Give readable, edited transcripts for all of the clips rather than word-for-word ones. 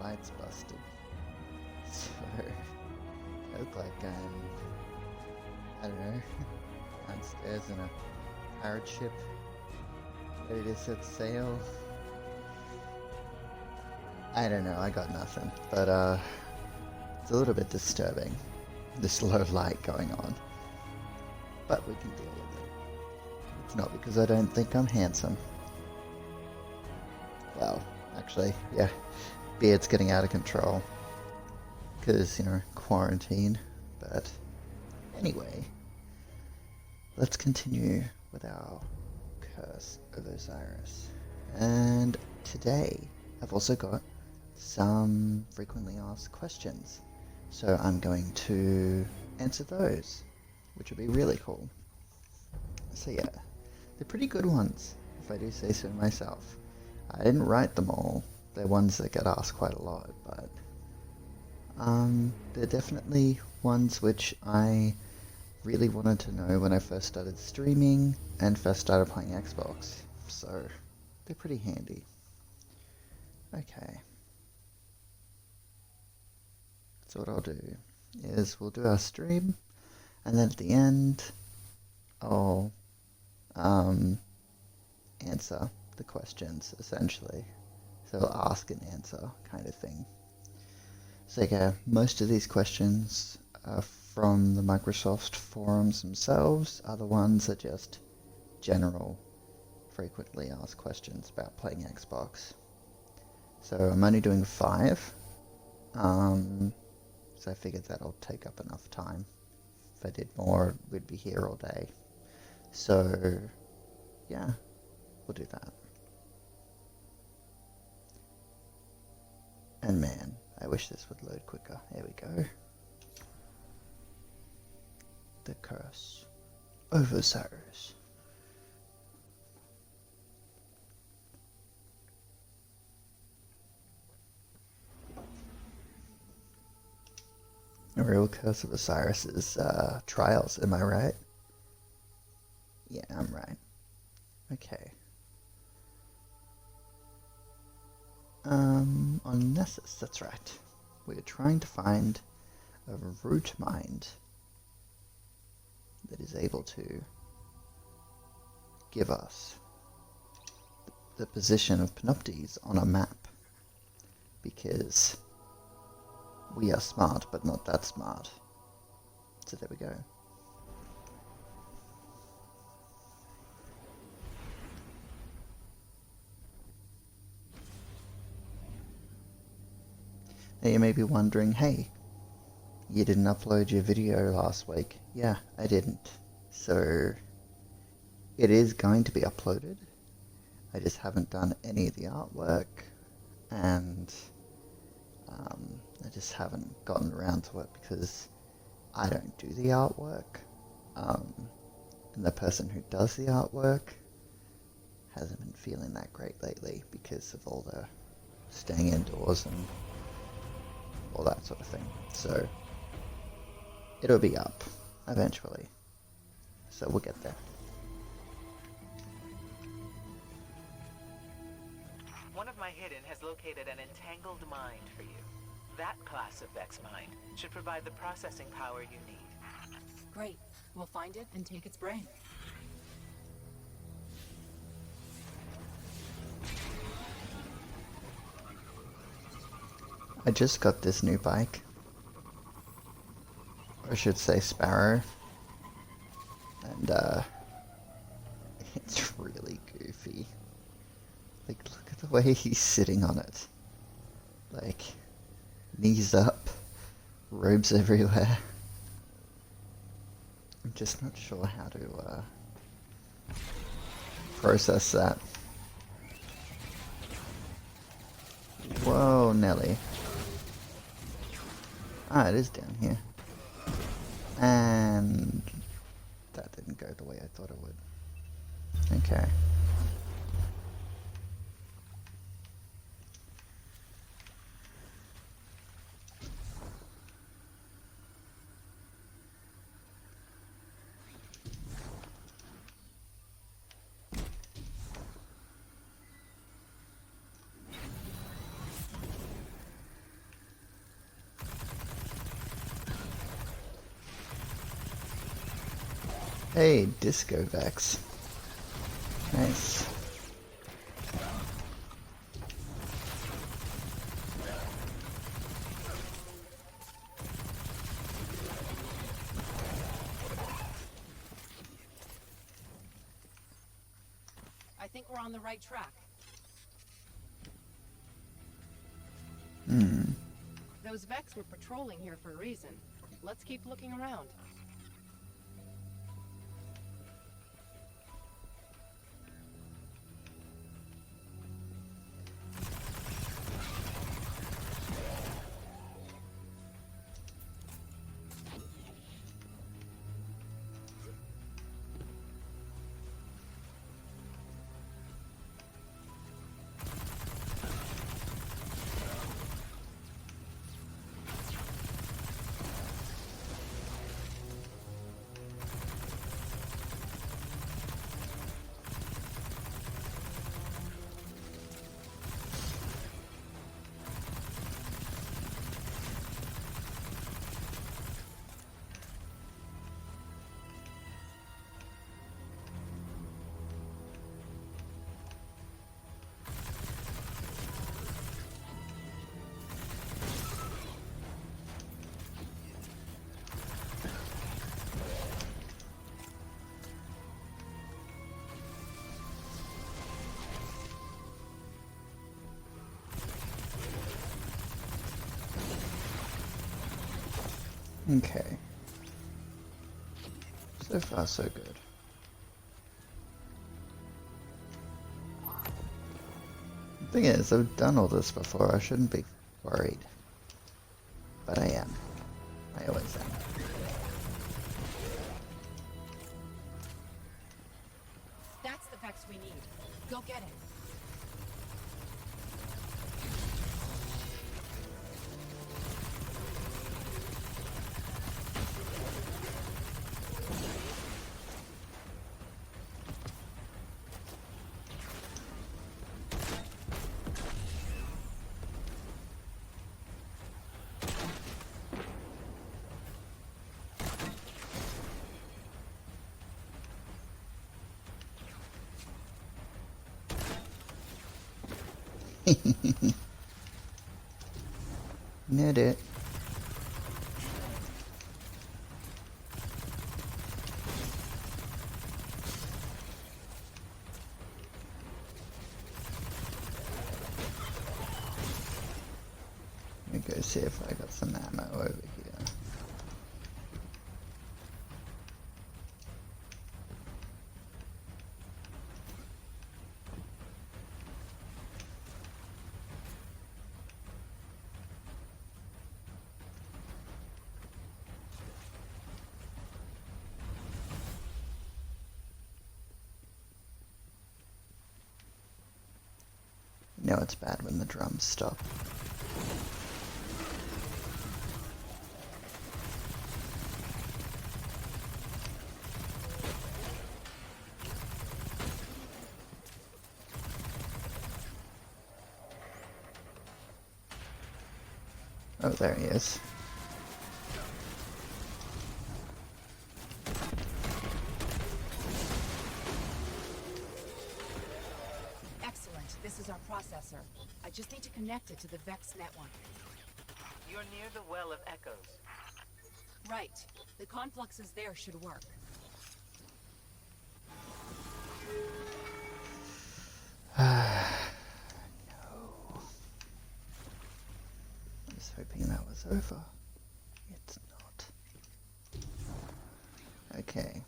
light's busted. So, I look like I don't know, downstairs in a pirate ship, ready to set sail. I don't know, I got nothing, but it's a little bit disturbing, this low light going on, but we can deal with it. It's not because I don't think I'm handsome. Well, actually, yeah, beard's getting out of control, because, you know, quarantine, but anyway, let's continue with our Curse of Osiris. And today, I've also got some frequently asked questions. So I'm going to answer those, which will be really cool. So yeah, they're pretty good ones, if I do say so myself. I didn't write them all. They're ones that get asked quite a lot, but they're definitely ones which I really wanted to know when I first started streaming and first started playing Xbox. So they're pretty handy. Okay. So what I'll do is we'll do our stream, and then at the end I'll answer the questions, essentially. So I'll ask and answer kind of thing. So yeah, most of these questions are from the Microsoft forums themselves. Other ones are just general, frequently asked questions about playing Xbox. So I'm only doing 5. So I figured that'll take up enough time. If I did more, we'd be here all day. So yeah, we'll do that. And man, I wish this would load quicker. There we go. The Curse of Osiris. The real Curse of Osiris is Trials, am I right? Yeah, I'm right. Okay. On Nessus, that's right. We're trying to find a root mind that is able to give us the position of Panoptes on a map, because we are smart, but not that smart. So there we go. Now you may be wondering, hey, you didn't upload your video last week. Yeah, I didn't. So it is going to be uploaded. I just haven't done any of the artwork, and I just haven't gotten around to it because I don't do the artwork. And the person who does the artwork hasn't been feeling that great lately because of all the staying indoors and all that sort of thing. So it'll be up eventually. So we'll get there. One of my hidden has located an entangled mind for you. That class of Vex mind should provide the processing power you need. Great. We'll find it and take its brain. I just got this new bike. Or I should say Sparrow. And it's really goofy. Like, look at the way he's sitting on it. Like, knees up, robes everywhere. I'm just not sure how to process that. Whoa, Nelly. Ah, it is down here. And that didn't go the way I thought it would. Okay. Hey, Disco Vex. Nice. I think we're on the right track. Those Vex were patrolling here for a reason. Let's keep looking around. Okay. So far, so good. The thing is, I've done all this before. I shouldn't be worried. But I am. I always am. That's the Vex we need. Go get it. Need it. Let me go see if I got some ammo over here. You know it's bad when the drums stop. Oh, there he is. Excellent. This is our processor. I just need to connect it to the Vex network. You're near the Well of Echoes. Right. The confluxes there should work. No. I was hoping that was over. It's not. Okay.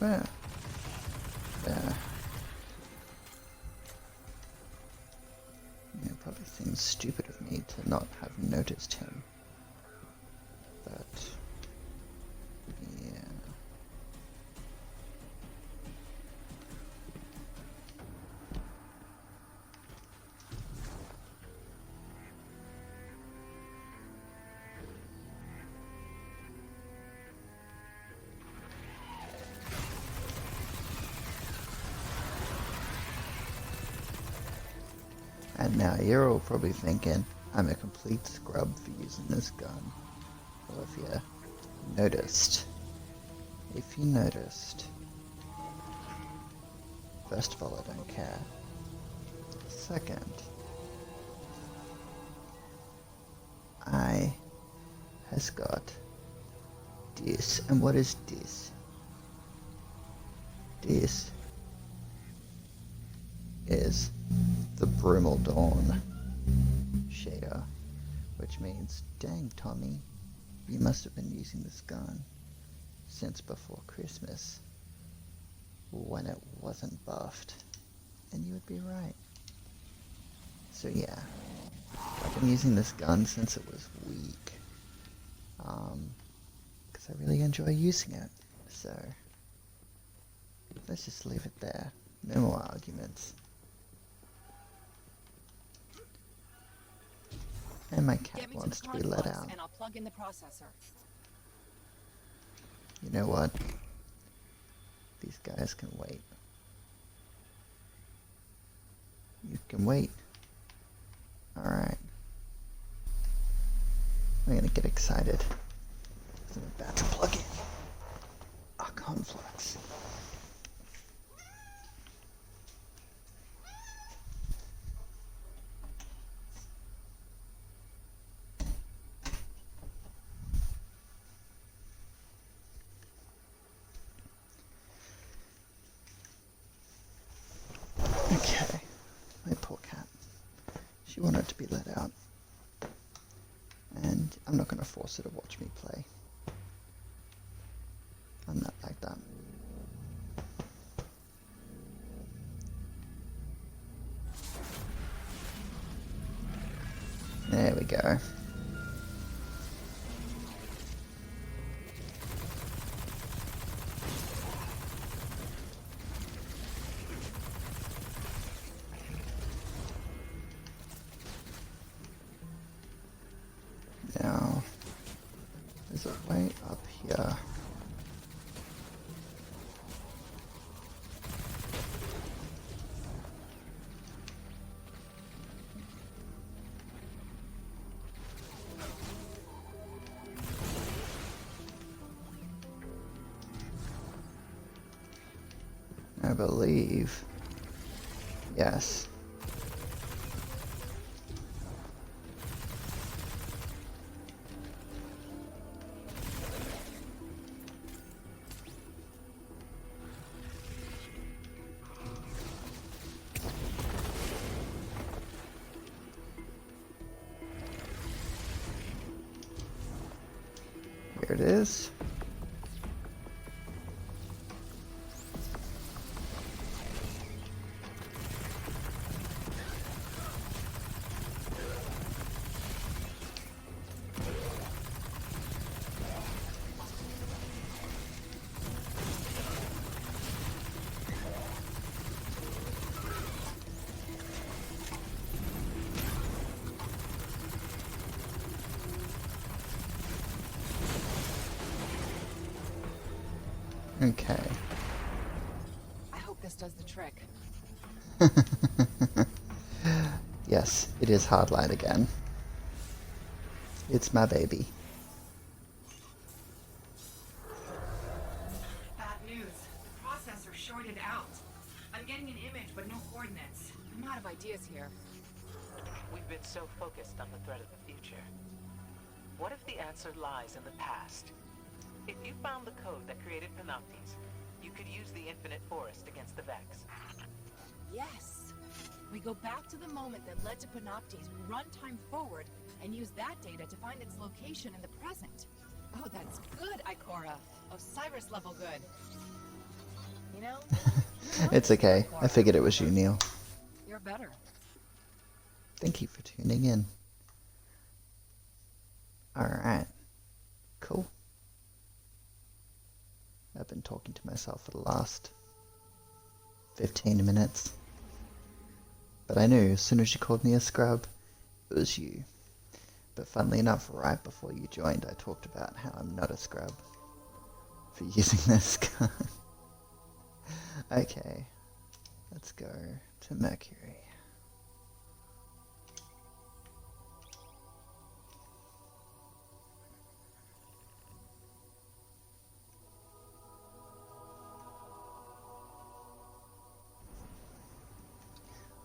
Where? There. It probably seems stupid of me to not have noticed him. But yeah. And now you're all probably thinking, I'm a complete scrub for using this gun. Well, if you noticed, first of all, I don't care. Second, I has got this. And what is this? This is the Brumal Dawn shader, which means, dang Tommy, you must have been using this gun since before Christmas, when it wasn't buffed. And you would be right. So yeah, I've been using this gun since it was weak, because I really enjoy using it. So let's just leave it there. No more arguments. And my cat wants to be let out. And I'll plug in the processor. You know what? These guys can wait. You can wait. Alright. I'm gonna get excited, 'cause I'm about to plug in our conflux. Okay, my poor cat. She wanted to be let out. And I'm not going to force her to watch me play. I'm not like that. There we go. Now, there's a way up here. I believe. Yes. Here it is. Okay. I hope this does the trick. Yes, it is Hardline again. It's my baby. Bad news. The processor shorted out. I'm getting an image, but no coordinates. I'm out of ideas here. We've been so focused on the threat of the future. What if the answer lies in the past? If you found the code that created Panoptes, you could use the Infinite Forest against the Vex. Yes! We go back to the moment that led to Panoptes, run time forward, and use that data to find its location in the present. Oh, that's good, Ikora. Osiris level good. You know? It's okay. I figured it was you, Neil. You're better. Thank you for tuning in. Alright. Cool. I've been talking to myself for the last 15 minutes. But I knew as soon as you called me a scrub, it was you. But funnily enough, right before you joined, I talked about how I'm not a scrub for using this gun. Okay, let's go to Mercury.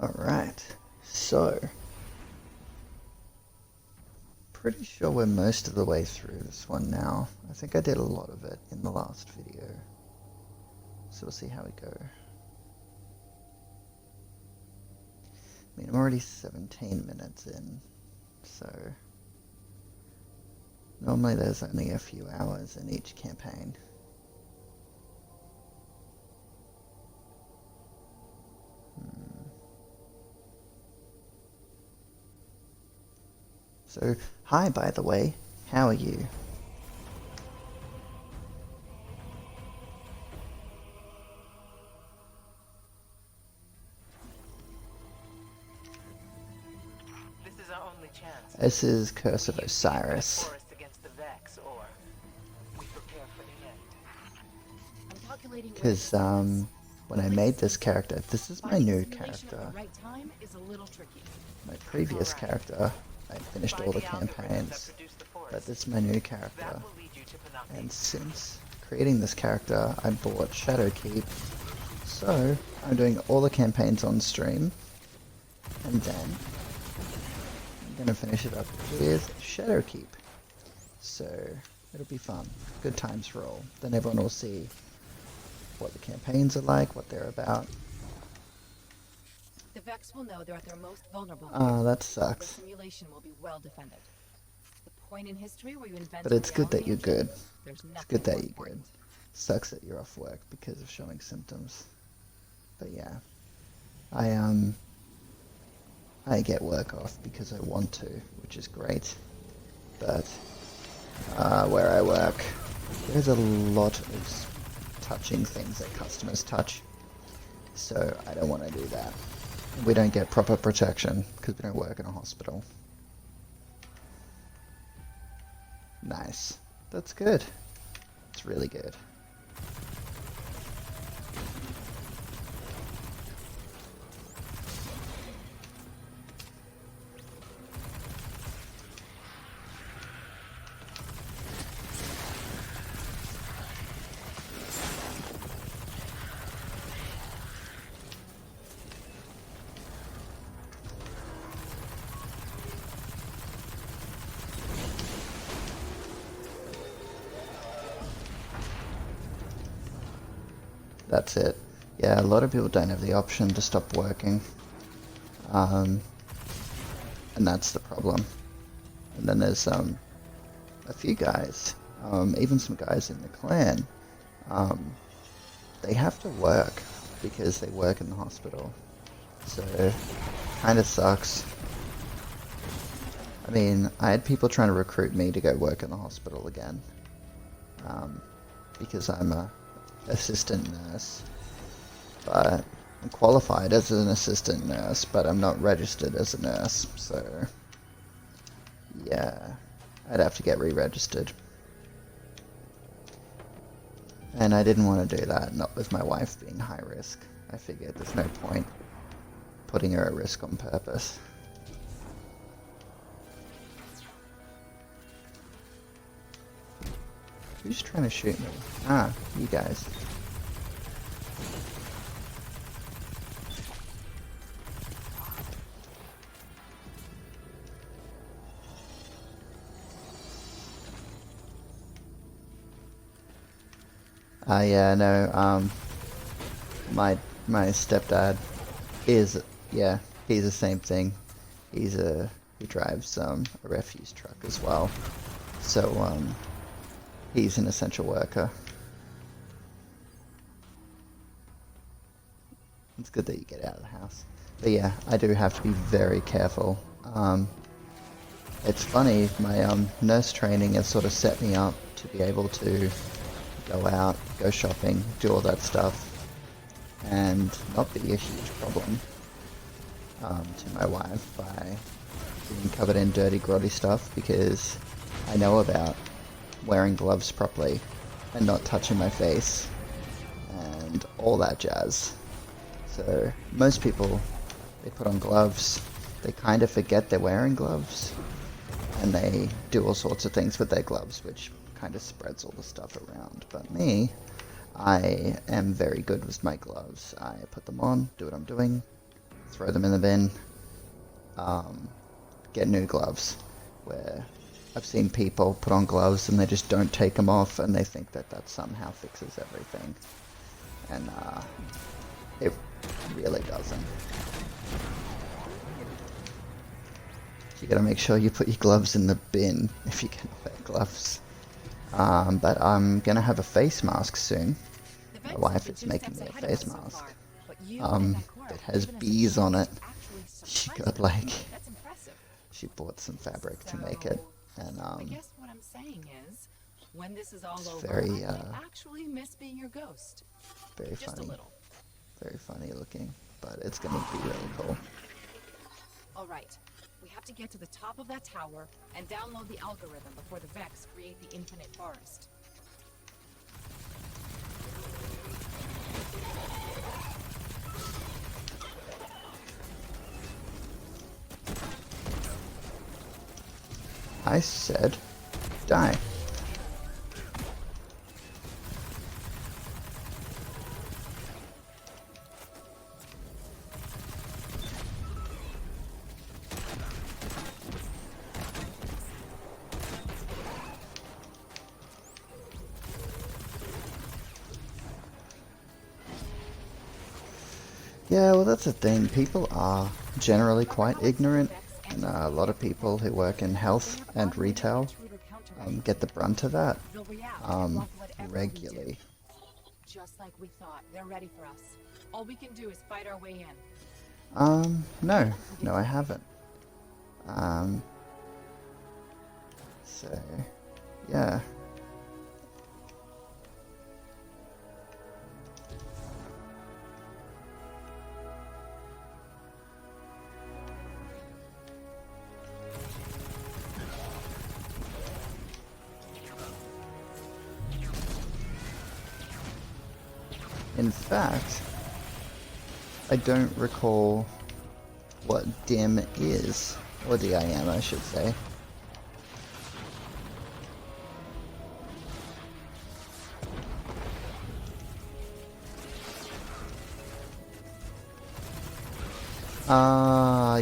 Alright, so pretty sure we're most of the way through this one now. I think I did a lot of it in the last video. So we'll see how we go. I mean, I'm already 17 minutes in, so normally there's only a few hours in each campaign. So, hi by the way, how are you? This is our only chance. This is Curse of Osiris. Forest against the Vex, or we prepare for the end. I'm calculating Because, when I made this character, this is my new character. Right time is a little tricky. My previous character, I finished all the campaigns, but this is my new character. And since creating this character, I bought Shadowkeep, so I'm doing all the campaigns on stream, and then I'm gonna finish it up with Shadowkeep. So it'll be fun, good times for all. Then everyone will see what the campaigns are like, what they're about. The Vex will know they're at their most vulnerable. That The sucks. simulation will be well defended. The point in history where you invent But it's good that you're good. There's It's good that more you're good. important. Sucks that you're off work because of showing symptoms. But yeah, I get work off because I want to, which is great. But where I work, there's a lot of touching things that customers touch, so I don't want to do that. We don't get proper protection because we don't work in a hospital. Nice. That's good. It's really good. That's it. Yeah, a lot of people don't have the option to stop working. And that's the problem. And then there's a few guys, even some guys in the clan, they have to work because they work in the hospital. So, kind of sucks. I mean, I had people trying to recruit me to go work in the hospital again. Because I'm a assistant nurse, but I'm qualified as an assistant nurse, but I'm not registered as a nurse, so yeah, I'd have to get re-registered. And I didn't want to do that, not with my wife being high risk. I figured there's no point putting her at risk on purpose. Who's trying to shoot me? Ah, you guys. Yeah, no, my stepdad is, yeah, he's the same thing. He drives, a refuse truck as well. So, he's an essential worker. It's good that you get out of the house. But yeah, I do have to be very careful. It's funny, my nurse training has sort of set me up to be able to go out, go shopping, do all that stuff, and not be a huge problem to my wife by being covered in dirty, grotty stuff, because I know about wearing gloves properly and not touching my face and all that jazz. So most people, they put on gloves, they kind of forget they're wearing gloves, and they do all sorts of things with their gloves, which kind of spreads all the stuff around. But me, I am very good with my gloves. I put them on, do what I'm doing, throw them in the bin, get new gloves. Where I've seen people put on gloves and they just don't take them off, and they think that that somehow fixes everything. And it really doesn't. You gotta make sure you put your gloves in the bin if you can wear gloves. But I'm gonna have a face mask soon. My wife is making me a face mask. It has bees on it. She got like, she bought some fabric to make it, and I guess what I'm saying is, when this is all it's over, very I actually miss being your ghost. very Just funny, a little. very funny looking. But it's gonna be really cool. All right, we have to get to the top of that tower and download the algorithm before the Vex create the infinite forest. I said, die. Yeah, well, that's the thing. People are generally quite ignorant, and a lot of people who work in health and retail get the brunt of that regularly. Just like we thought, they're ready for us. All we can do is fight our way in. No, I haven't. So, yeah. In fact, I don't recall what dim is, or DIM I should say.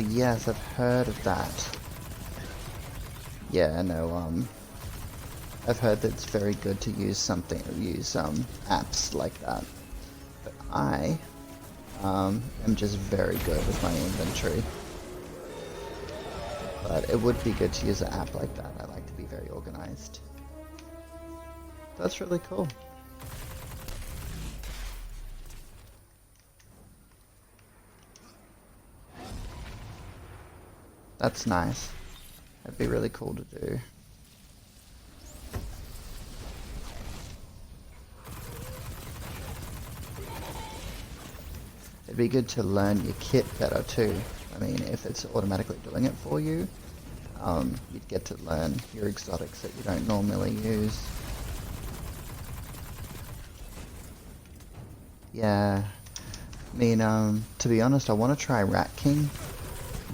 Yes, I've heard of that. Yeah, no, I've heard that it's very good to use apps like that. But I am just very good with my inventory. But it would be good to use an app like that. I like to be very organized. That's really cool. That's nice. That'd be really cool to do. It'd be good to learn your kit better too. I mean, if it's automatically doing it for you, you'd get to learn your exotics that you don't normally use. Yeah, I mean, to be honest, I want to try Rat King,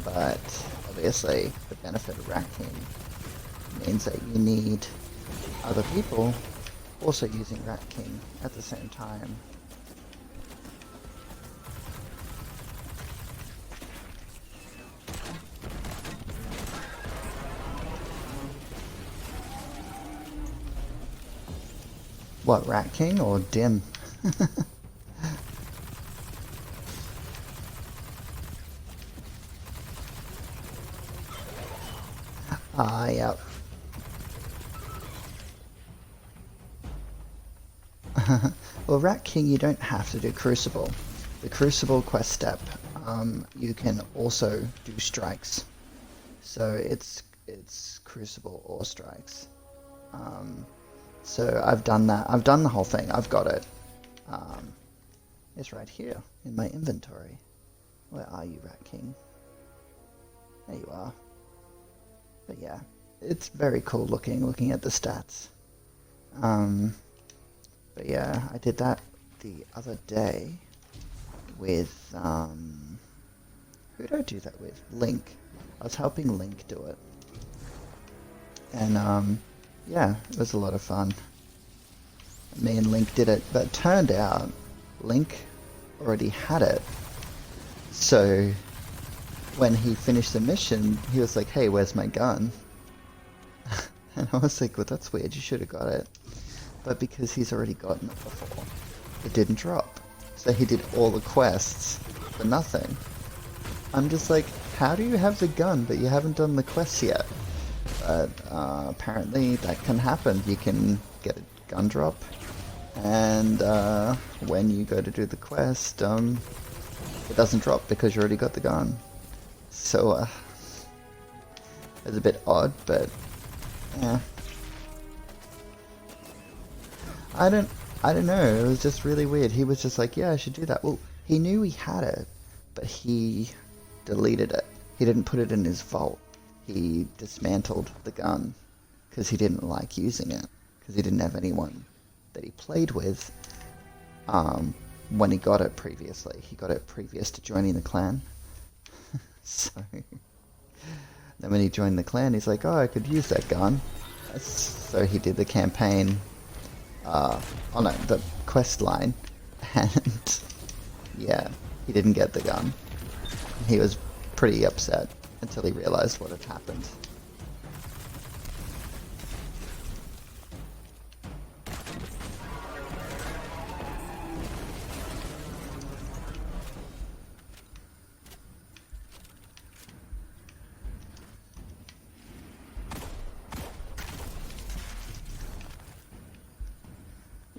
but obviously the benefit of Rat King means that you need other people also using Rat King at the same time. What, Rat King or Dim? Yep. Well, Rat King, you don't have to do Crucible. the Crucible quest step, you can also do strikes. So it's Crucible or strikes. So I've done that. I've done the whole thing. I've got it. It's right here in my inventory. Where are you, Rat King? There you are. But yeah, it's very cool looking at the stats. But yeah, I did that the other day with, who did I do that with? Link. I was helping Link do it. And, yeah, it was a lot of fun. Me and Link did it, but it turned out Link already had it. So when he finished the mission, he was like, hey, where's my gun? And I was like, well, that's weird, you should have got it. But because he's already gotten it before, it didn't drop. So he did all the quests for nothing. I'm just like, how do you have the gun, but you haven't done the quests yet? But apparently that can happen. You can get a gun drop, and when you go to do the quest, it doesn't drop because you already got the gun. So it's a bit odd, but yeah. I don't know. It was just really weird. He was just like, yeah, I should do that. Well, he knew he had it, but he deleted it. He didn't put it in his vault. He dismantled the gun because he didn't like using it, because he didn't have anyone that he played with when he got it previously. He got it previous to joining the clan. So then when he joined the clan, he's like, oh, I could use that gun. So he did the campaign, the quest line, and yeah, he didn't get the gun. He was pretty upset until he realized what had happened.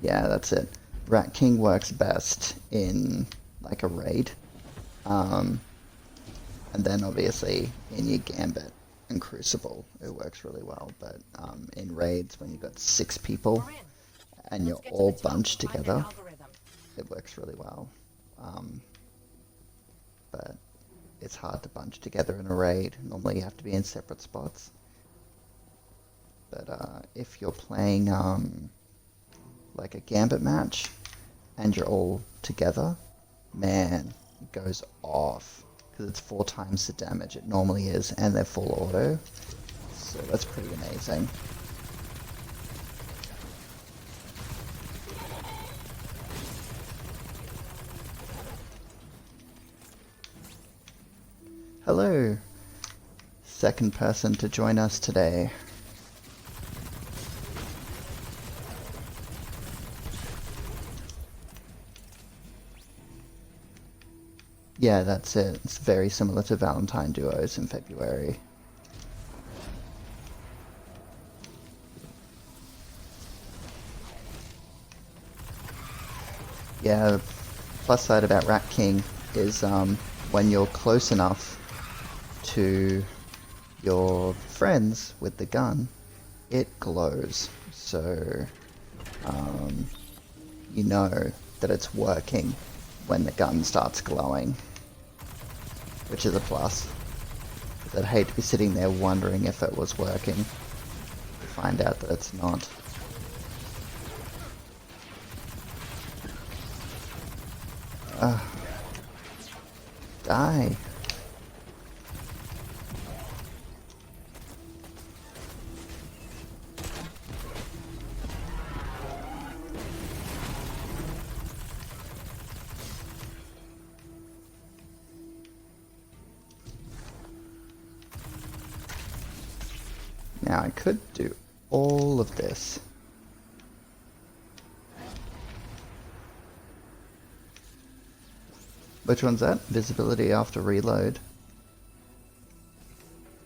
Yeah, that's it. Rat King works best in like a raid. And then obviously in your Gambit and Crucible it works really well, but in raids when you've got 6 people and you're all bunched together, it works really well. But it's hard to bunch together in a raid. Normally you have to be in separate spots. But if you're playing like a Gambit match and you're all together, man, it goes off. It's 4 times the damage it normally is, and they're full auto, so that's pretty amazing. Hello, second person to join us today. Yeah, that's it. It's very similar to Valentine Duos in February. Yeah, the plus side about Rat King is when you're close enough to your friends with the gun, it glows. So you know that it's working when the gun starts glowing, which is a plus. I'd hate to be sitting there wondering if it was working, to find out that it's not. Die. Now I could do all of this. Which one's that? Visibility after reload.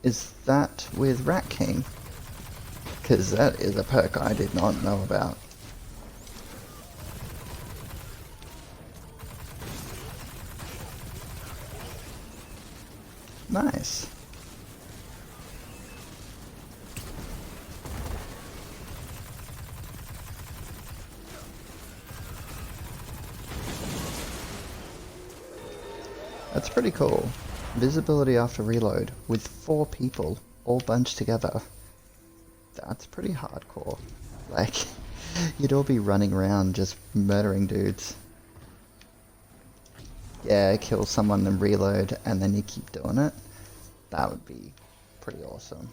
Is that with Rat King? Because that is a perk I did not know about. Nice. That's pretty cool. Visibility after reload with 4 people all bunched together. That's pretty hardcore. Like, you'd all be running around just murdering dudes. Yeah, kill someone and reload, and then you keep doing it. That would be pretty awesome.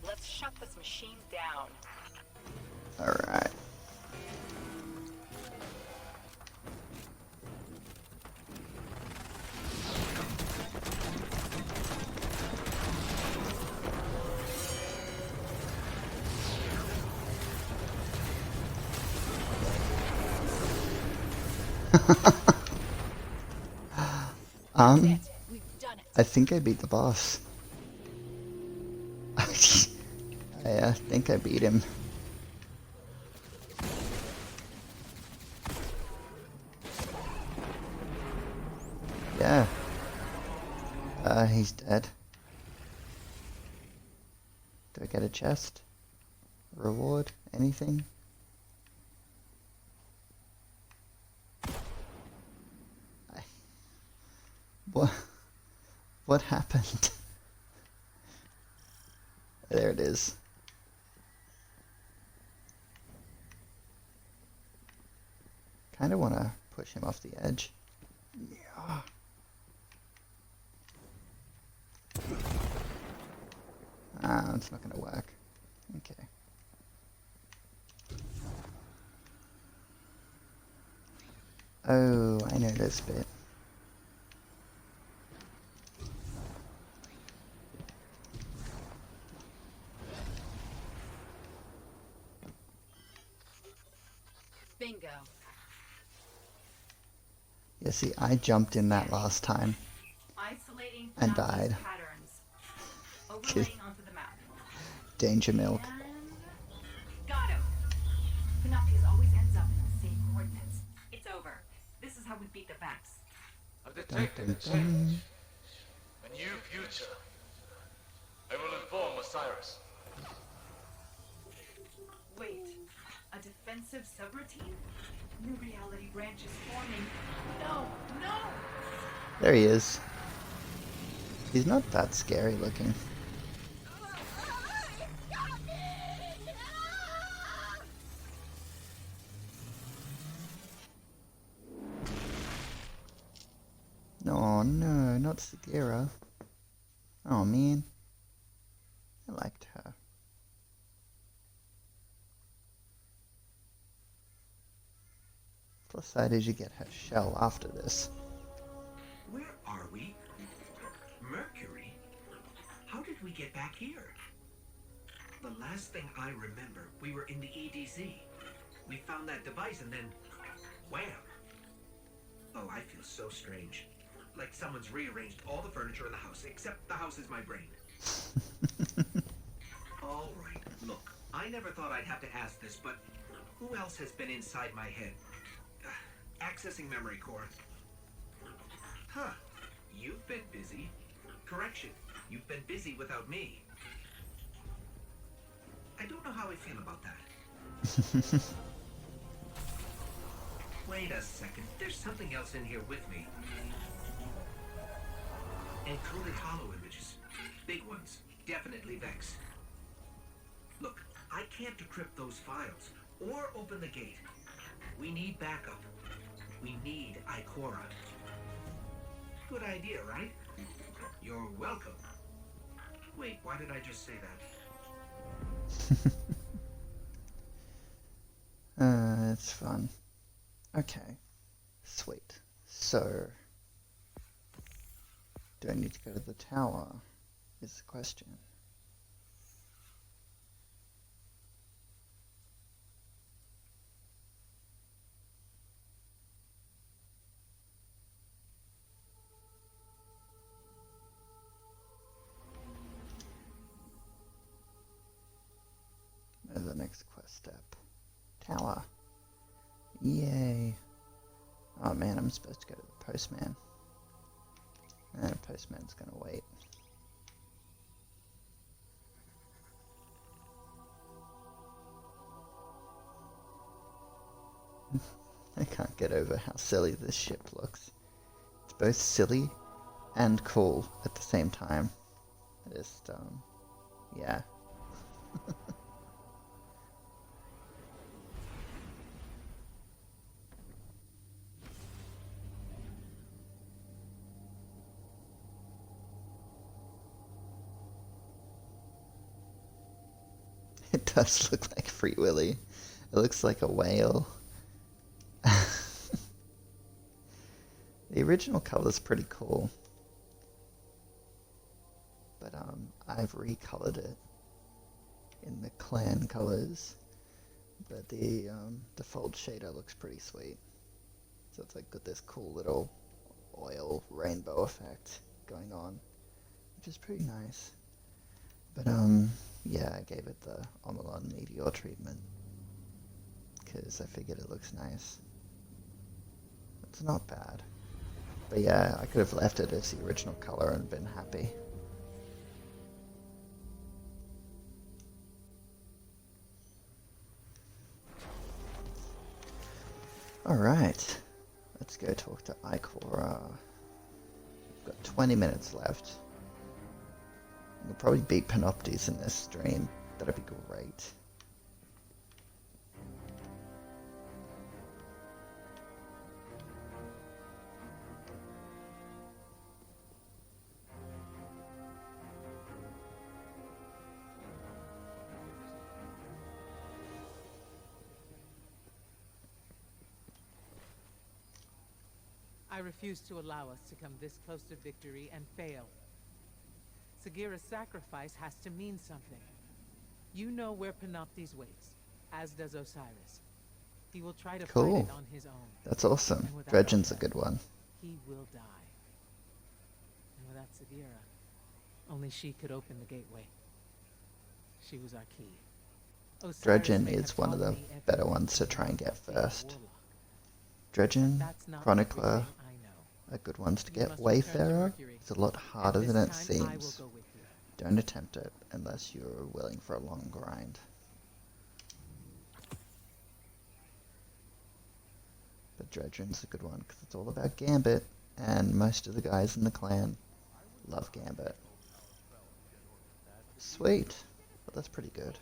Let's shut this machine down. Alright. We've done it. I think I beat the boss. I think I beat him. Yeah. He's dead. Do I get a chest? Reward? Anything? What happened? There it is. Kind of want to push him off the edge. Yeah. Ah, it's not going to work. Okay. Oh, I know this bit. Bingo. Yeah, see, I jumped in that last time. Isolating And Panopti's died. patterns. Overlaying onto the map. Danger milk. And got him. Panopti's always ends up in the same coordinates. It's over. This is how we beat the Vex. A detective has changed. A new future. I will inform Osiris. Wait, a defensive subroutine? New reality branch is forming. No, no! There he is. He's not that scary looking. Oh no, not Sagira. Oh man. I liked her. Plus side is you get her shell after this. Where are we? Mercury? How did we get back here? The last thing I remember, we were in the EDZ. We found that device and then... wham! Oh, I feel so strange. Like someone's rearranged all the furniture in the house, except the house is my brain. All right, look, I never thought I'd have to ask this, but who else has been inside my head? Accessing memory core. Huh. You've been busy. Correction. You've been busy without me. I don't know how I feel about that. Wait a second. There's something else in here with me. Encoded hollow images. Big ones. Definitely Vex. Look, I can't decrypt those files or open the gate. We need backup. We need Ikora. Good idea, right? You're welcome. Wait, why did I just say that? It's fun. Okay. Sweet. So, do I need to go to the tower? Is the question. The next quest step. Tower. Yay. Oh man, I'm supposed to go to the postman. postman's gonna wait. I can't get over how silly this ship looks. It's both silly and cool at the same time. I just, yeah. It does look like Free Willy. It looks like a whale. The original color's pretty cool. But I've recolored it in the clan colors. But the default shader looks pretty sweet. So it's like got this cool little oil rainbow effect going on, which is pretty nice. But yeah, I gave it the Omolon Meteor treatment because I figured it looks nice. It's not bad. But yeah, I could have left it as the original color and been happy. Alright, let's go talk to Ikora. We've got 20 minutes left. We'll probably beat Panoptes in this stream. That'd be great. I refuse to allow us to come this close to victory and fail. Sagira's sacrifice has to mean something. You know where Panoptes waits, as does Osiris. He will try to fight it on his own. That's awesome. Dredgen's a good one. He will die. And without Sagira, only she could open the gateway. She was our key. Osiris Dredgen is one of the better ones to try and get first. Dredgen, Chronicler, are good ones to get. Wayfarer is a lot harder than it seems. Don't attempt it unless you're willing for a long grind. But Dredgen's a good one because it's all about Gambit, and most of the guys in the clan love Gambit. Sweet. Well, that's pretty good.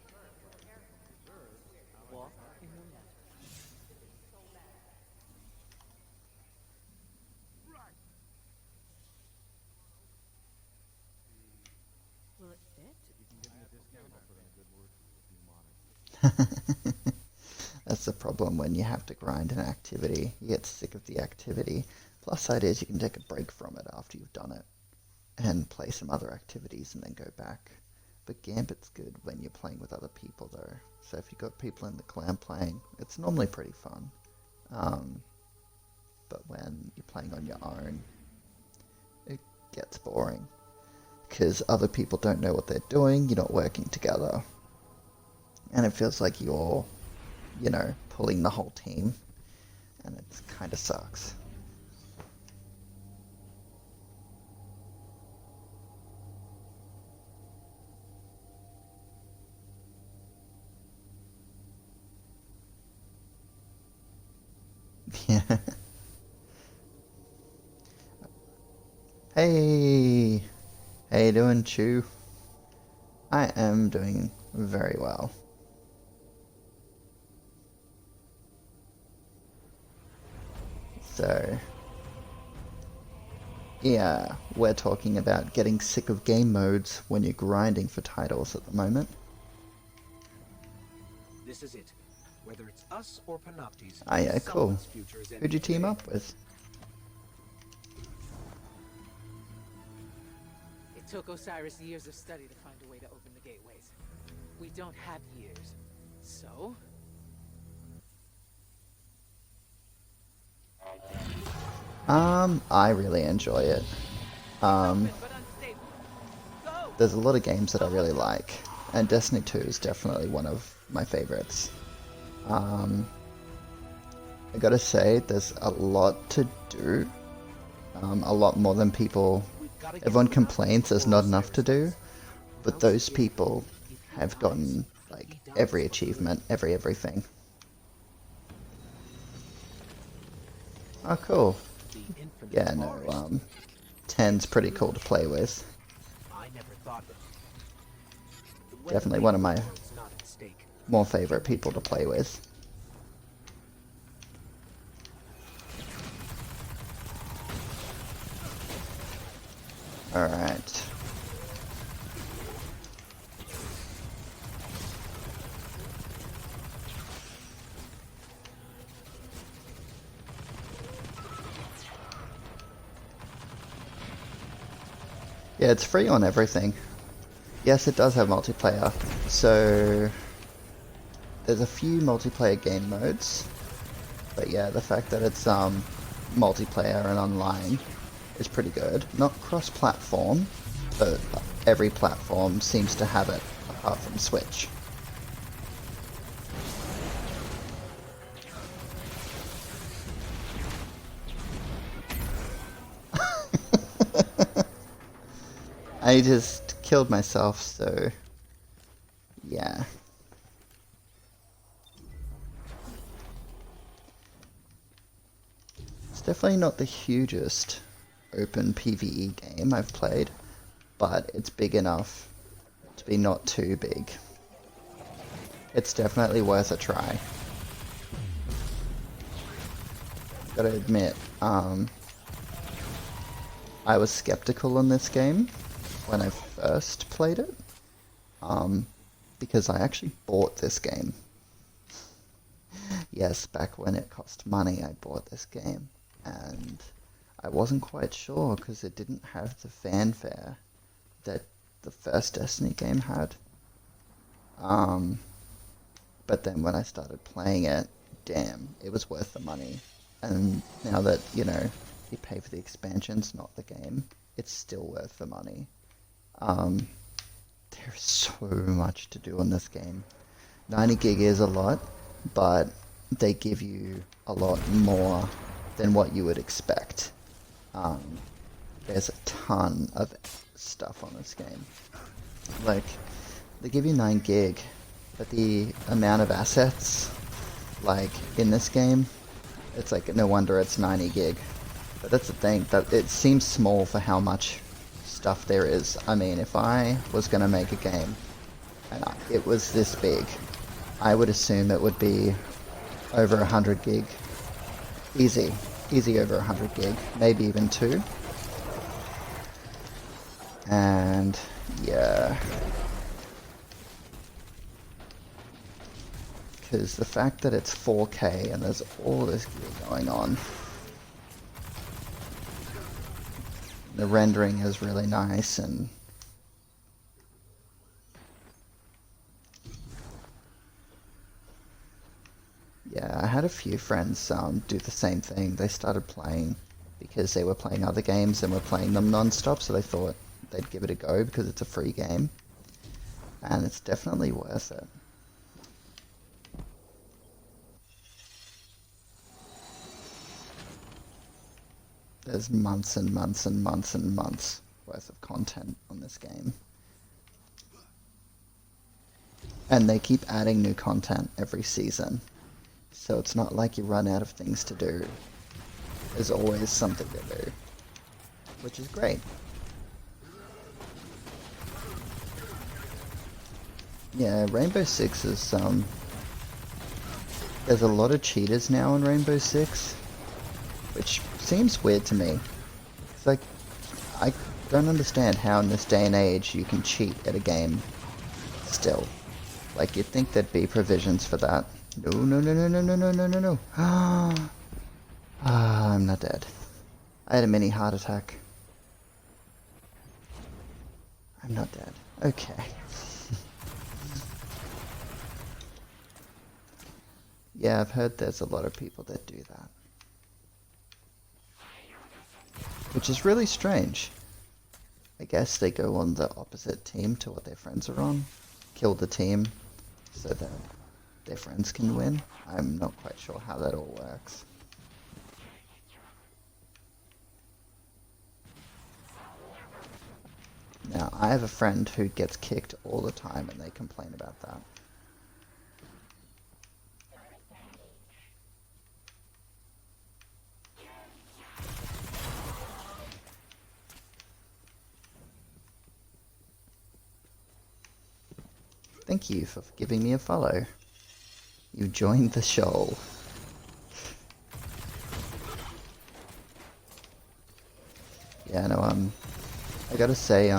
That's the problem when you have to grind an activity. You get sick of the activity. Plus side is you can take a break from it after you've done it and play some other activities and then go back. But Gambit's good when you're playing with other people though. So if you've got people in the clan playing, it's normally pretty fun. But when you're playing on your own, it gets boring. Because other people don't know what they're doing, you're not working together. And it feels like you're, you know, pulling the whole team. And it kind of sucks. Yeah. Hey! How you doing, Chew? I am doing very well. So, yeah, we're talking about getting sick of game modes when you're grinding for titles at the moment. This is it. Whether it's us or Panoptes. Ah, yeah, cool. someone's future is Who'd you ending team today. up with? It took Osiris years of study to find a way to open the gateways. We don't have years. So? I really enjoy it. There's a lot of games that I really like, and Destiny 2 is definitely one of my favorites. I gotta say, there's a lot to do, a lot more than people Everyone complains there's not enough to do, but those people have gotten like every achievement, everything. Oh, cool. Yeah, no, 10's pretty cool to play with. Definitely one of my more favorite people to play with. Alright. Yeah, it's free on everything. Yes, it does have multiplayer. So there's a few multiplayer game modes. But yeah, the fact that it's multiplayer and online is pretty good. Not cross-platform, but every platform seems to have it, apart from Switch. I just killed myself, so yeah. It's definitely not the hugest open PvE game I've played, but it's big enough to be not too big. It's definitely worth a try. Gotta admit, I was skeptical on this game when I first played it, because I actually bought this game. Yes, back when it cost money, I bought this game, and I wasn't quite sure because it didn't have the fanfare that the first Destiny game had. But then when I started playing it, damn, it was worth the money. And now that, you know, you pay for the expansions, not the game, it's still worth the money. There's so much to do on this game. 90 gig is a lot, but they give you a lot more than what you would expect. There's a ton of stuff on this game. Like, they give you 9 gig, but the amount of assets, like, in this game, it's like, no wonder it's 90 gig. But that's the thing, that it seems small for how much stuff there is. I mean, if I was gonna make a game, and it was this big, I would assume it would be over 100 gig. Easy over 100 gig, maybe even 2. And yeah, because the fact that it's 4K and there's all this gear going on, the rendering is really nice, and yeah, I had a few friends do the same thing. They started playing because they were playing other games and were playing them non-stop, so they thought they'd give it a go because it's a free game. And it's definitely worth it. There's months and months and months and months worth of content on this game. And they keep adding new content every season. So it's not like you run out of things to do. There's always something to do, which is great. Yeah, Rainbow Six is, there's a lot of cheaters now in Rainbow Six, which seems weird to me. It's like, I don't understand how in this day and age you can cheat at a game still. Like, you'd think there'd be provisions for that. No, no, no, no, no, no, no, no, no, no. I'm not dead. I had a mini heart attack. I'm not dead. Okay. Yeah, I've heard there's a lot of people that do that. Which is really strange. I guess they go on the opposite team to what their friends are on. Kill the team so that their friends can win. I'm not quite sure how that all works. Now, I have a friend who gets kicked all the time and they complain about that. Thank you for giving me a follow. You joined the show. Yeah, no, I gotta say,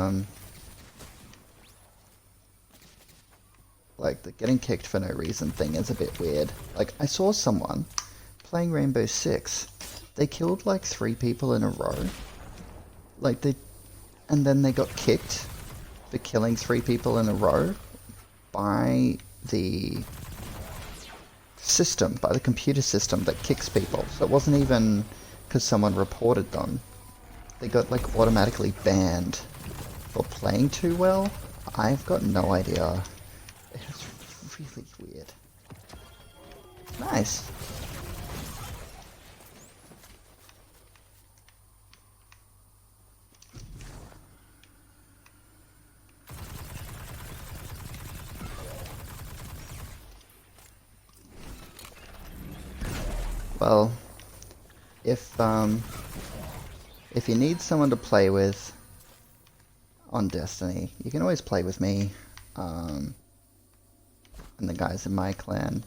like, the getting kicked for no reason thing is a bit weird. Like, I saw someone playing Rainbow Six. They killed, like, 3 people in a row. Like, and then they got kicked for killing 3 people in a row by the system, by the computer system that kicks people. So it wasn't even because someone reported them. They got, like, automatically banned for playing too well. I've got no idea. It's really weird. Nice. Well, if you need someone to play with on Destiny, you can always play with me and the guys in my clan.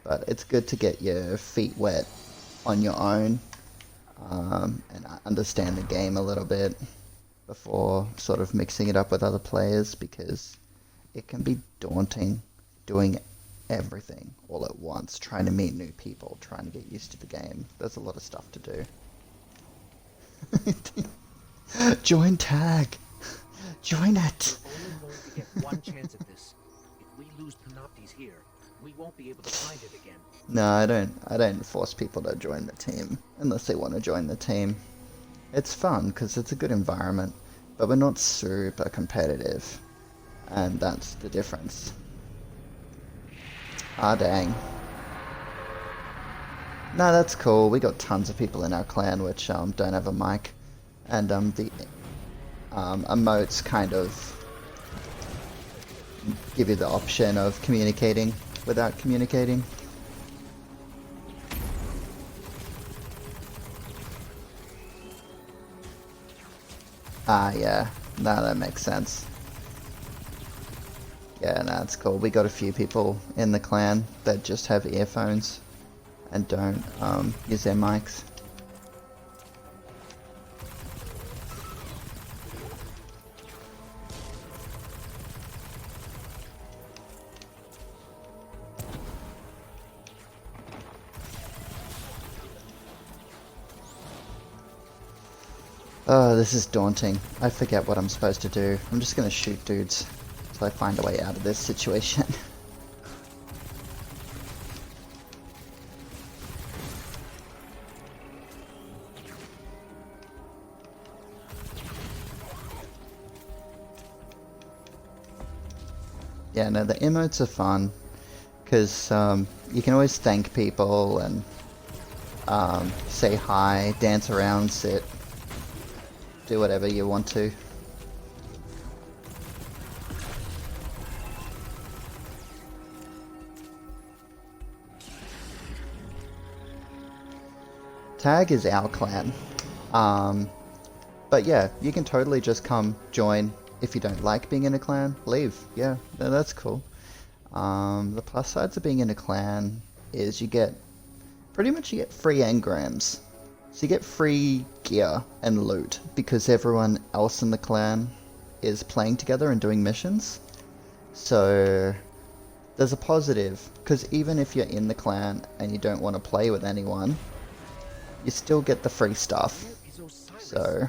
But it's good to get your feet wet on your own and understand the game a little bit before sort of mixing it up with other players, because it can be daunting doing everything all at once, trying to meet new people, trying to get used to the game. There's a lot of stuff to do. Join tag. Join it. We're only going to get one chance at this. If we lose Panoptes here, we won't be able to find it again. No, I don't force people to join the team unless they want to join the team. It's fun because it's a good environment, but we're not super competitive, and that's the difference. Ah, dang. No, that's cool. We got tons of people in our clan which don't have a mic, and the emotes kind of give you the option of communicating without communicating. Ah, yeah. No, that makes sense. Yeah, no, it's cool. We got a few people in the clan that just have earphones and don't use their mics. Oh, this is daunting. I forget what I'm supposed to do. I'm just gonna shoot dudes until I find a way out of this situation. Yeah, no, the emotes are fun because you can always thank people and say hi, dance around, sit, do whatever you want to. Tag is our clan. But yeah, you can totally just come join. If you don't like being in a clan, leave. Yeah, no, that's cool. The plus sides of being in a clan is you get pretty much free engrams. So you get free gear and loot because everyone else in the clan is playing together and doing missions. So there's a positive, because even if you're in the clan and you don't want to play with anyone, you still get the free stuff. So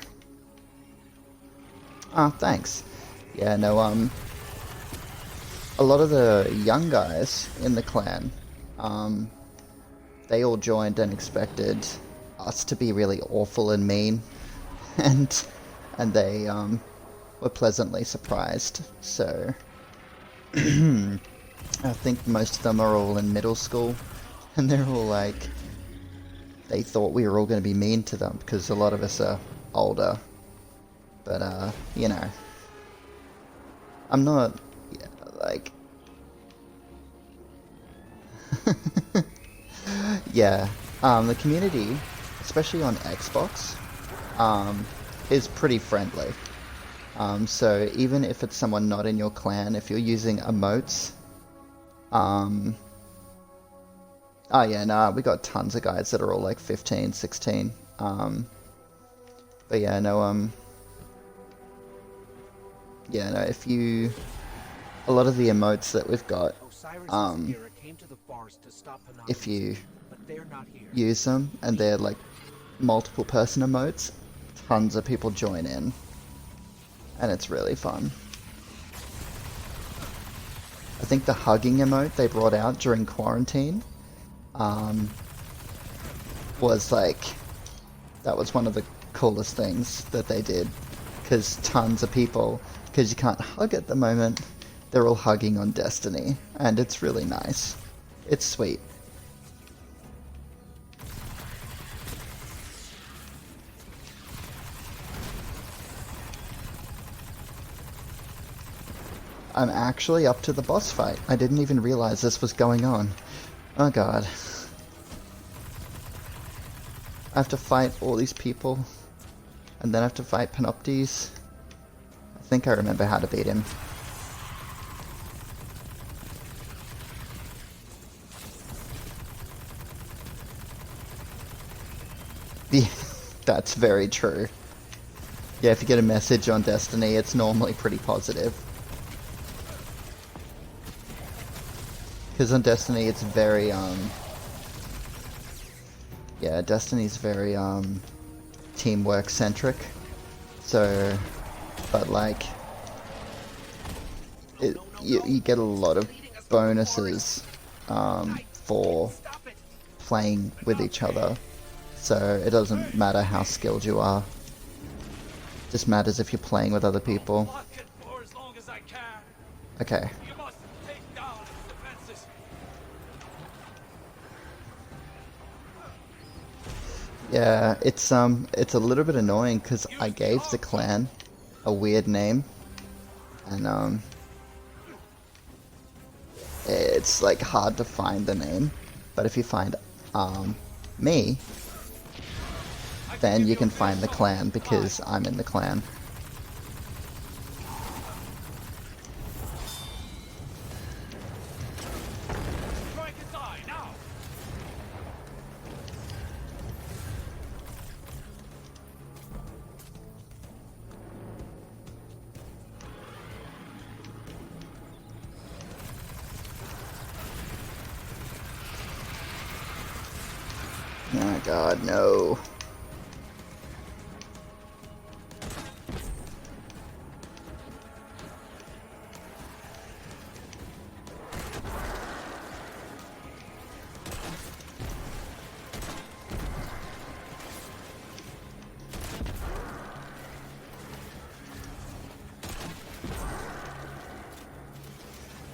thanks. Yeah, no, a lot of the young guys in the clan, they all joined and expected us to be really awful and mean, and they were pleasantly surprised. So I think most of them are all in middle school, and they're all like, they thought we were all going to be mean to them because a lot of us are older. But you know, I'm not, yeah, like, yeah, the community, especially on Xbox, is pretty friendly. So even if it's someone not in your clan, if you're using emotes, oh yeah, no, we got tons of guys that are all like 15, 16. But yeah, no, yeah, no, if you, a lot of the emotes that we've got, if you use them and they're like multiple person emotes, tons of people join in, and it's really fun. I think the hugging emote they brought out during quarantine was like, that was one of the coolest things that they did, because tons of people, because you can't hug at the moment, they're all hugging on Destiny, and it's really nice. It's sweet. I'm actually up to the boss fight. I didn't even realize this was going on. Oh god. I have to fight all these people, and then I have to fight Panoptes. I think I remember how to beat him. Yeah, that's very true. Yeah, if you get a message on Destiny, it's normally pretty positive. Because on Destiny, it's very, yeah, Destiny's very, teamwork centric. So, but like, you get a lot of bonuses, for playing with each other. So it doesn't matter how skilled you are. It just matters if you're playing with other people. Okay. Yeah, it's a little bit annoying because I gave the clan a weird name, and it's like hard to find the name. But if you find me, then you can find the clan because I'm in the clan. Oh god, no.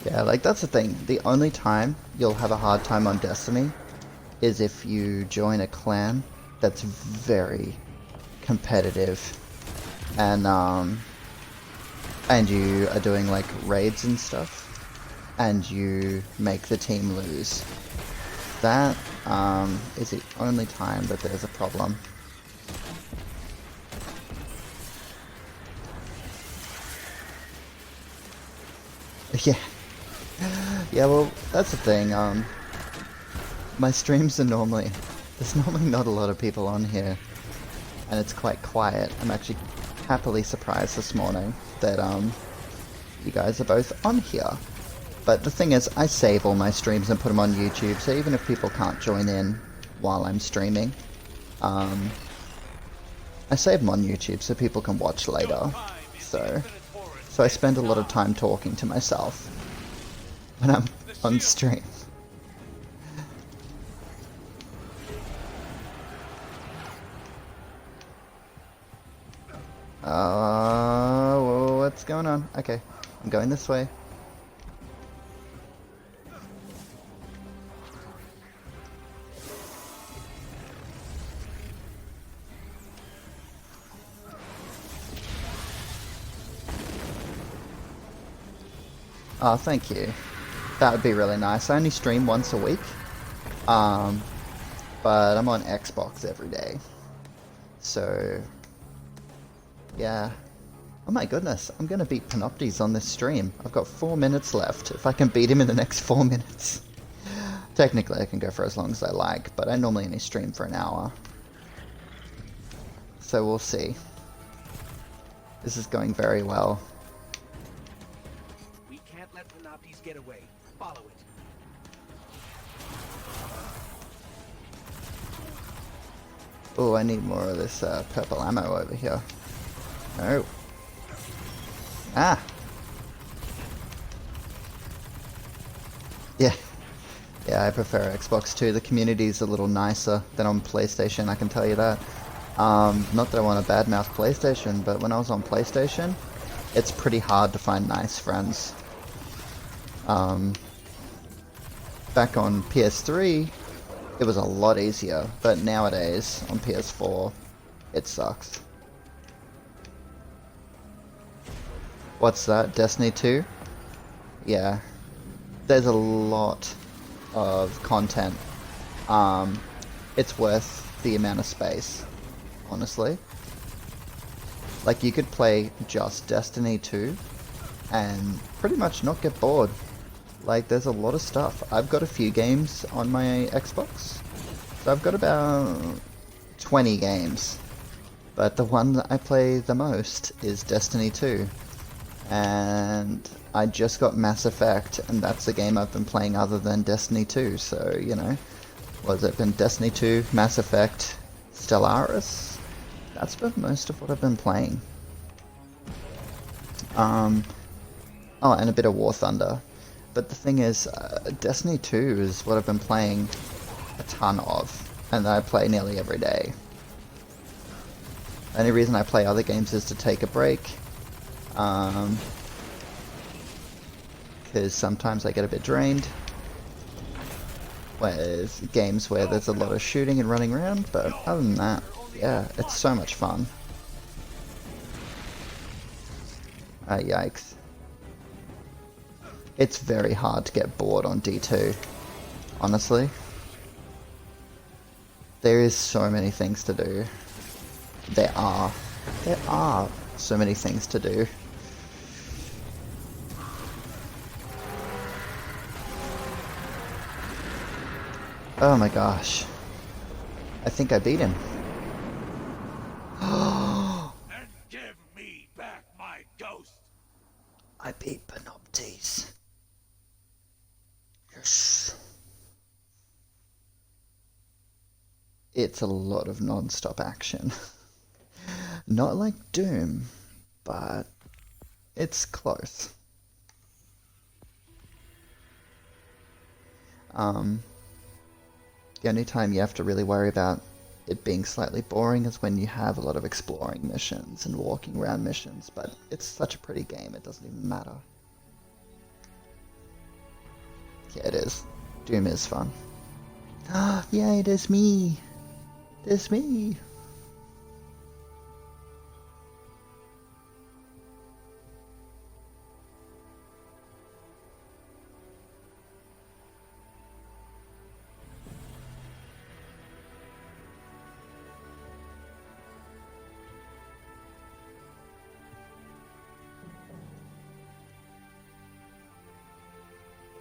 Yeah, like that's the thing. The only time you'll have a hard time on Destiny is if you join a clan that's very competitive and you are doing like raids and stuff and you make the team lose. That is the only time that there's a problem. Yeah. Yeah, well, that's the thing, my streams are normally, there's normally not a lot of people on here, and it's quite quiet. I'm actually happily surprised this morning that, you guys are both on here. But the thing is, I save all my streams and put them on YouTube, so even if people can't join in while I'm streaming, I save them on YouTube so people can watch later. So I spend a lot of time talking to myself when I'm on stream. What's going on? Okay, I'm going this way. Oh, thank you. That would be really nice. I only stream once a week. But I'm on Xbox every day. So, yeah. Oh my goodness, I'm gonna beat Panoptes on this stream. I've got 4 minutes left. If I can beat him in the next 4 minutes. Technically, I can go for as long as I like, but I normally only stream for an hour. So we'll see. This is going very well. We can't let Panoptes get away. Follow it. Oh, I need more of this purple ammo over here. No. Ah! Yeah. Yeah, I prefer Xbox too. The community's a little nicer than on PlayStation, I can tell you that. Not that I want to badmouth PlayStation, but when I was on PlayStation, it's pretty hard to find nice friends. Back on PS3, it was a lot easier, but nowadays, on PS4, it sucks. What's that? Destiny 2? Yeah. There's a lot of content. It's worth the amount of space, honestly. Like, you could play just Destiny 2 and pretty much not get bored. Like, there's a lot of stuff. I've got a few games on my Xbox. So I've got about 20 games. But the one that I play the most is Destiny 2. And I just got Mass Effect, and that's the game I've been playing other than Destiny 2. So, you know, what has it been? Destiny 2, Mass Effect, Stellaris? That's been most of what I've been playing. Oh, and a bit of War Thunder. But the thing is, Destiny 2 is what I've been playing a ton of, and I play nearly every day. The only reason I play other games is to take a break, because sometimes I get a bit drained with games where there's a lot of shooting and running around, but other than that, yeah, it's so much fun. Yikes. It's very hard to get bored on D2, honestly. There is so many things to do. There are so many things to do. Oh my gosh. I think I beat him. And give me back my ghost. I beat Panoptes. Yes. It's a lot of non-stop action. Not like Doom, but it's close. The only time you have to really worry about it being slightly boring is when you have a lot of exploring missions and walking around missions, but it's such a pretty game, it doesn't even matter. Yeah, it is. Doom is fun. Yay, there's me! There's me!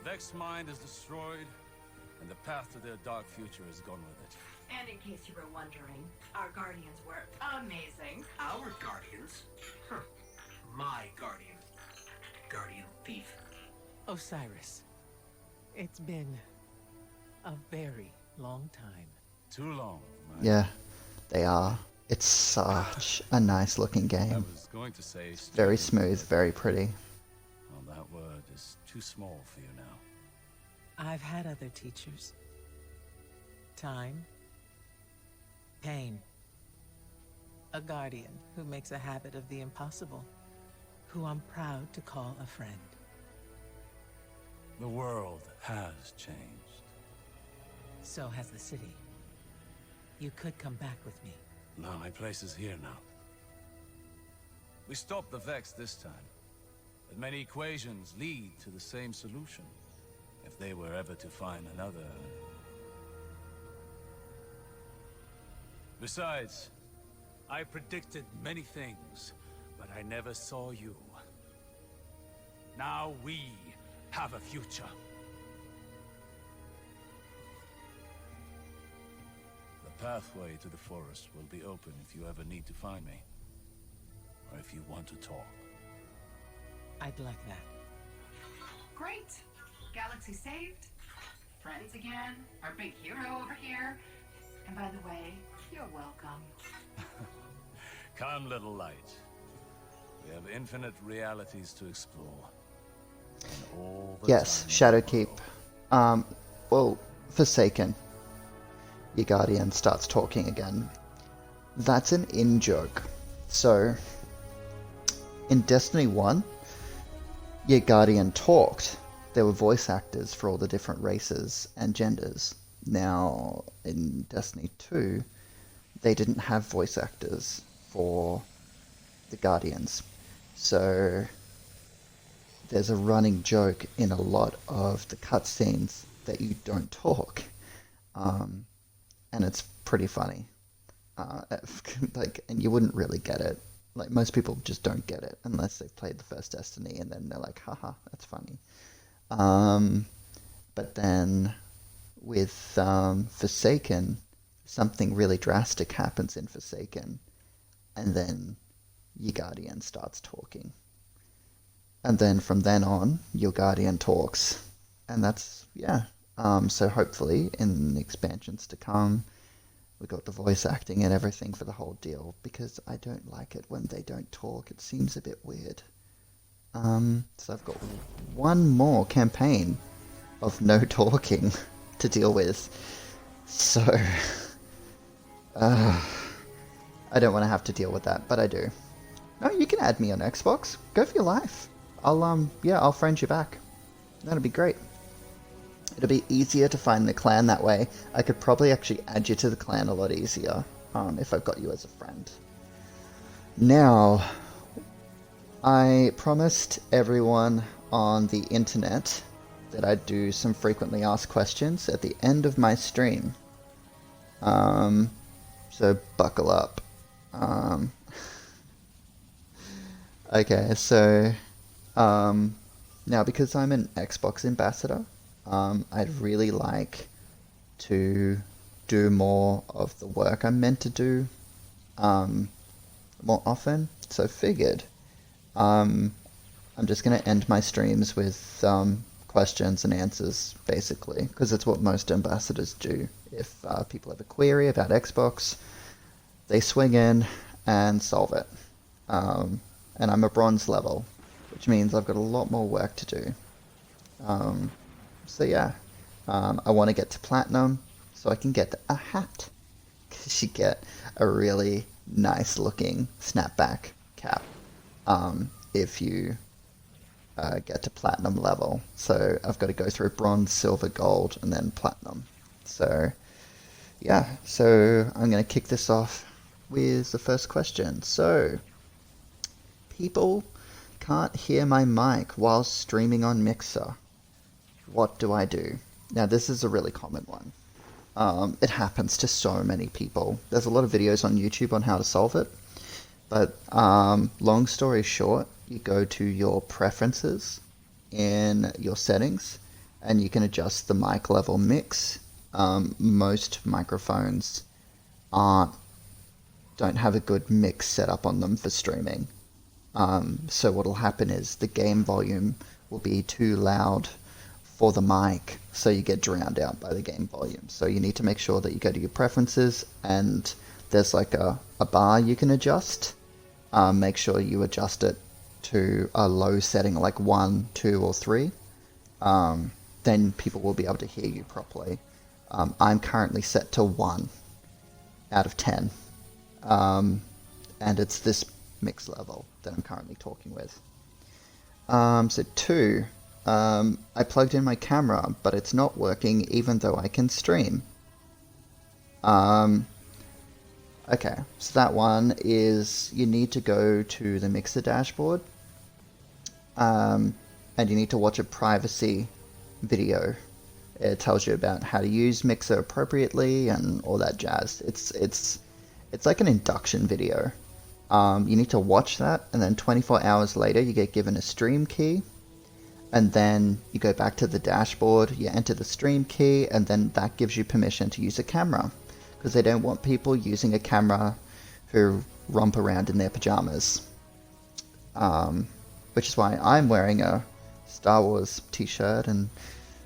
Vex's mind is destroyed, and the path to their dark future is gone with it. And in case you were wondering, our guardians were amazing. Our guardians? Huh. My guardian. Guardian thief. Osiris, it's been a very long time. Too long, Yeah, they are. It's such a nice looking I game. was going to say Very smooth, very pretty. Well, that word is too small for you now. I've had other teachers. Time. Pain. A guardian who makes a habit of the impossible. Who I'm proud to call a friend. The world has changed. So has the city. You could come back with me. No, my place is here now. We stopped the Vex this time. But many equations lead to the same solution, if they were ever to find another. Besides, I predicted many things, but I never saw you. Now we have a future. The pathway to the forest will be open if you ever need to find me. Or if you want to talk. I'd like that. Great. Galaxy saved. Friends again. Our big hero over here. And by the way, you're welcome. Come, little light. We have infinite realities to explore. And all the Yes, time Shadowkeep. Well, Forsaken. Your guardian starts talking again. That's an in-joke. So, in Destiny 1, your guardian talked. There were voice actors for all the different races and genders. Now, in Destiny 2, they didn't have voice actors for the guardians. So, there's a running joke in a lot of the cutscenes that you don't talk. And it's pretty funny. And you wouldn't really get it. Like, most people just don't get it unless they've played the first Destiny, and then they're like, haha, that's funny. But then with Forsaken, something really drastic happens in Forsaken, and then your guardian starts talking. And then from then on, your guardian talks. And that's, yeah. So hopefully, in expansions to come, we got the voice acting and everything for the whole deal, because I don't like it when they don't talk. It seems a bit weird. So I've got one more campaign of no talking to deal with. So, I don't want to have to deal with that, but I do. No, you can add me on Xbox. Go for your life. I'll friend you back. That'll be great. It'll be easier to find the clan that way. I could probably actually add you to the clan a lot easier if I've got you as a friend. Now, I promised everyone on the internet that I'd do some frequently asked questions at the end of my stream. So buckle up. Okay, so now because I'm an Xbox ambassador, I'd really like to do more of the work I'm meant to do more often. So figured I'm just going to end my streams with questions and answers, basically, because it's what most ambassadors do. If people have a query about Xbox, they swing in and solve it. And I'm a bronze level, which means I've got a lot more work to do. So yeah, I want to get to platinum so I can get a hat, because you get a really nice looking snapback cap if you get to platinum level. So I've got to go through bronze, silver, gold, and then platinum. So yeah, so I'm going to kick this off with the first question. So, people can't hear my mic while streaming on Mixer. What do I do? Now, this is a really common one. It happens to so many people. There's a lot of videos on YouTube on how to solve it. But long story short, you go to your preferences in your settings, and you can adjust the mic level mix. Most microphones don't have a good mix set up on them for streaming. So what'll happen is the game volume will be too loud for the mic, so you get drowned out by the game volume. So you need to make sure that you go to your preferences, and there's like a bar you can adjust. Make sure you adjust it to a low setting, like 1, 2, or 3. Then people will be able to hear you properly. I'm currently set to 1 out of 10. And it's this mix level that I'm currently talking with. So 2, I plugged in my camera, but it's not working even though I can stream. Okay, so that one is you need to go to the Mixer dashboard, and you need to watch a privacy video. It tells you about how to use Mixer appropriately and all that jazz. It's like an induction video. You need to watch that, and then 24 hours later you get given a stream key, and then you go back to the dashboard, you enter the stream key, and then that gives you permission to use a camera, because they don't want people using a camera who romp around in their pajamas. Which is why I'm wearing a Star Wars t-shirt and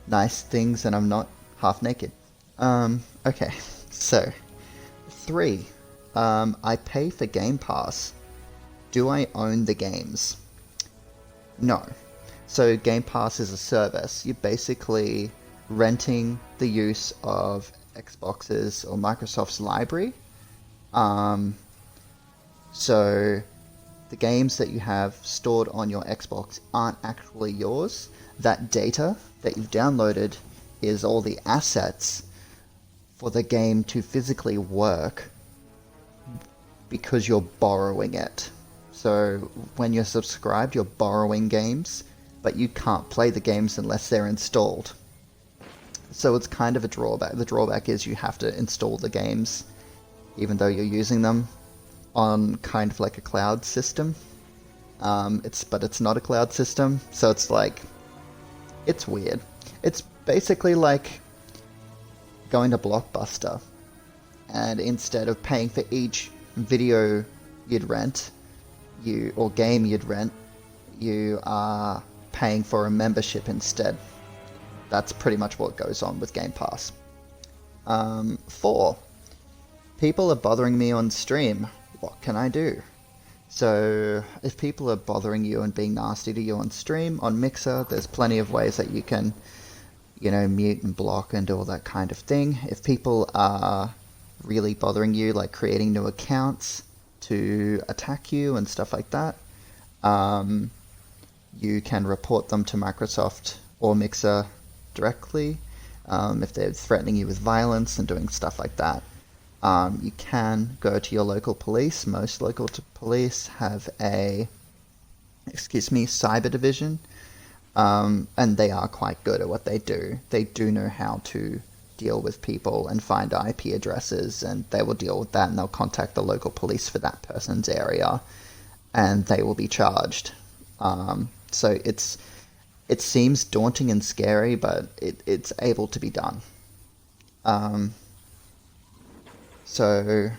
nice things, and I'm not half naked. Okay, so 3. I pay for Game Pass. Do I own the games? No. So Game Pass is a service. You're basically renting the use of Xbox's or Microsoft's library. So the games that you have stored on your Xbox aren't actually yours. That data that you've downloaded is all the assets for the game to physically work, because you're borrowing it. So when you're subscribed, you're borrowing games, but you can't play the games unless they're installed. So it's kind of a drawback. The drawback is you have to install the games, even though you're using them on kind of like a cloud system. But it's not a cloud system, so it's like, it's weird. It's basically like going to Blockbuster, and instead of paying for each video you'd rent, or game you'd rent, you are paying for a membership instead. That's pretty much what goes on with Game Pass. 4. People are bothering me on stream. What can I do? So if people are bothering you and being nasty to you on stream, on Mixer, there's plenty of ways that you can, mute and block and do all that kind of thing. If people are really bothering you, like creating new accounts to attack you and stuff like that, you can report them to Microsoft or Mixer directly. If they're threatening you with violence and doing stuff like that, you can go to your local police. Most local police have a, cyber division, and they are quite good at what they do. They do know how to deal with people and find IP addresses, and they will deal with that, and they'll contact the local police for that person's area, and they will be charged. So it seems daunting and scary, but it's able to be done. So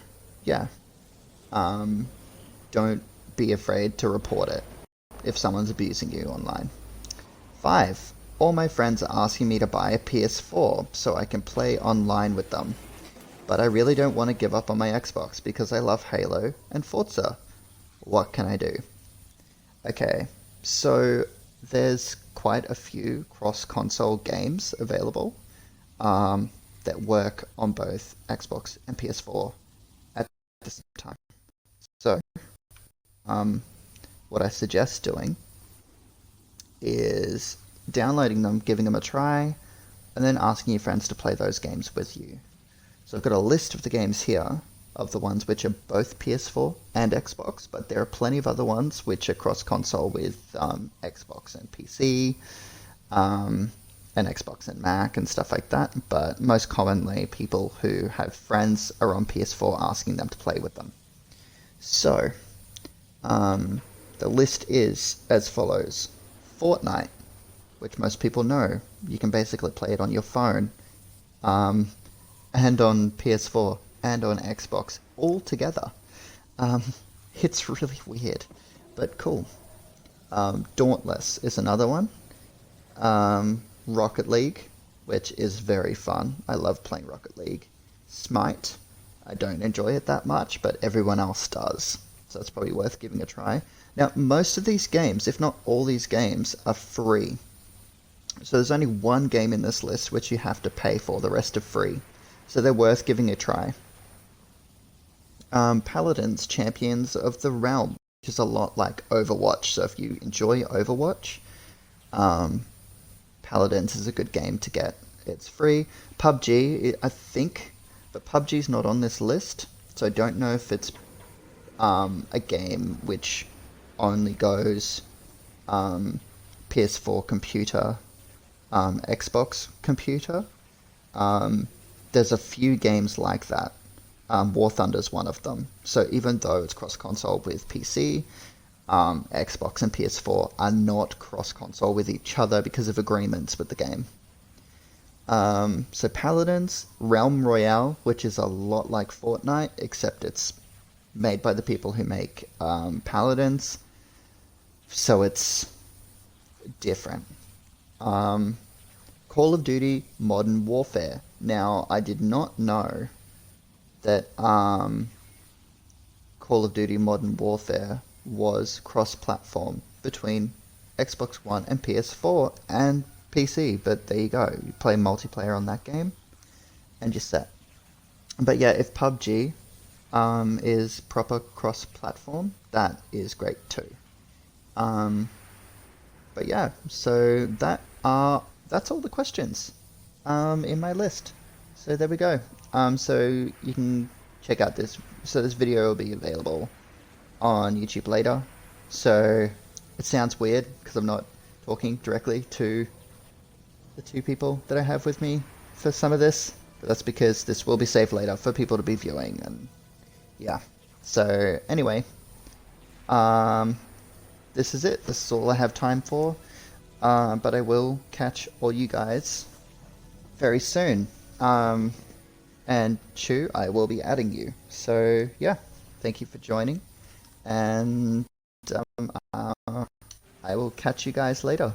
yeah, don't be afraid to report it if someone's abusing you online. 5. All my friends are asking me to buy a PS4 so I can play online with them. But I really don't want to give up on my Xbox because I love Halo and Forza. What can I do? Okay, so there's quite a few cross-console games available that work on both Xbox and PS4 at the same time. So, what I suggest doing is downloading them, giving them a try, and then asking your friends to play those games with you. So I've got a list of the games here, of the ones which are both PS4 and Xbox, but there are plenty of other ones which are cross-console with Xbox and PC, and Xbox and Mac and stuff like that, but most commonly people who have friends are on PS4 asking them to play with them. So, the list is as follows. Fortnite, which most people know. You can basically play it on your phone, and on PS4, and on Xbox, all together. It's really weird, but cool. Dauntless is another one. Rocket League, which is very fun. I love playing Rocket League. Smite, I don't enjoy it that much, but everyone else does. So it's probably worth giving a try. Now, most of these games, if not all these games, are free. So there's only one game in this list which you have to pay for, the rest are free. So they're worth giving a try. Paladins, Champions of the Realm, which is a lot like Overwatch. So if you enjoy Overwatch, Paladins is a good game to get. It's free. PUBG, I think, but PUBG's not on this list, so I don't know if it's a game which only goes PS4 computer, Xbox computer. There's a few games like that. War Thunder's one of them. So even though it's cross-console with PC, Xbox and PS4 are not cross-console with each other because of agreements with the game. So Paladins, Realm Royale, which is a lot like Fortnite, except it's made by the people who make Paladins, so it's different. Call of Duty Modern Warfare. Now, I did not know that Call of Duty Modern Warfare was cross-platform between Xbox One and PS4 and PC, but there you go. You play multiplayer on that game and you're set. But yeah, if PUBG is proper cross-platform, that is great too. But yeah, so that's all the questions in my list. So there we go. So you can check out this. So this video will be available on YouTube later. So it sounds weird because I'm not talking directly to the two people that I have with me for some of this. But that's because this will be saved later for people to be viewing. And yeah. So anyway, this is it. This is all I have time for. But I will catch all you guys very soon. And Chu, I will be adding you. So yeah, thank you for joining. And I will catch you guys later.